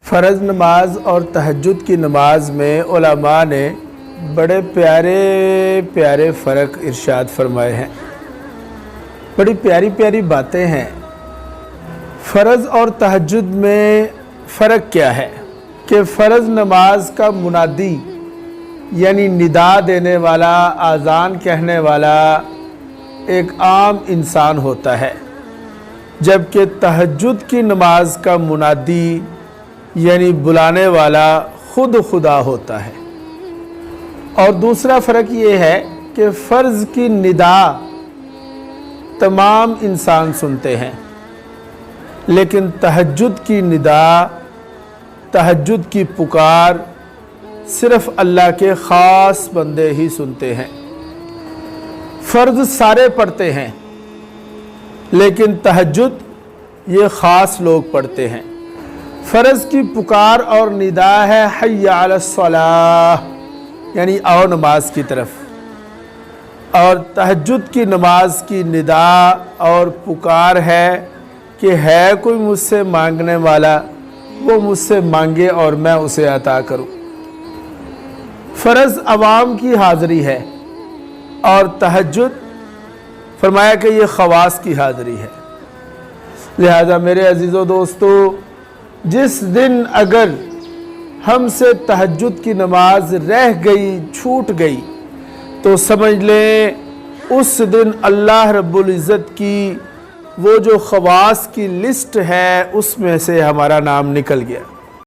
فرض نماز اور تہجد کی نماز میں علماء نے بڑے پیارے پیارے فرق ارشاد فرمائے ہیں، بڑی پیاری پیاری باتیں ہیں۔ فرض اور تہجد میں فرق کیا ہے کہ فرض نماز کا منادی یعنی ندا دینے والا، آذان کہنے والا ایک عام انسان ہوتا ہے، جبکہ تہجد کی نماز کا منادی یعنی بلانے والا خود خدا ہوتا ہے۔ اور دوسرا فرق یہ ہے کہ فرض کی ندا تمام انسان سنتے ہیں، لیکن تہجد کی ندا، تہجد کی پکار صرف اللہ کے خاص بندے ہی سنتے ہیں۔ فرض سارے پڑھتے ہیں، لیکن تہجد یہ خاص لوگ پڑھتے ہیں۔ فرض کی پکار اور ندا ہے حی علی الصلاۃ، یعنی آؤ نماز کی طرف، اور تہجد کی نماز کی ندا اور پکار ہے کہ ہے کوئی مجھ سے مانگنے والا، وہ مجھ سے مانگے اور میں اسے عطا کروں۔ فرض عوام کی حاضری ہے اور تہجد فرمایا کہ یہ خواص کی حاضری ہے۔ لہذا میرے عزیز و دوستو، جس دن اگر ہم سے تہجد کی نماز رہ گئی، چھوٹ گئی، تو سمجھ لیں اس دن اللہ رب العزت کی وہ جو خواص کی لسٹ ہے اس میں سے ہمارا نام نکل گیا۔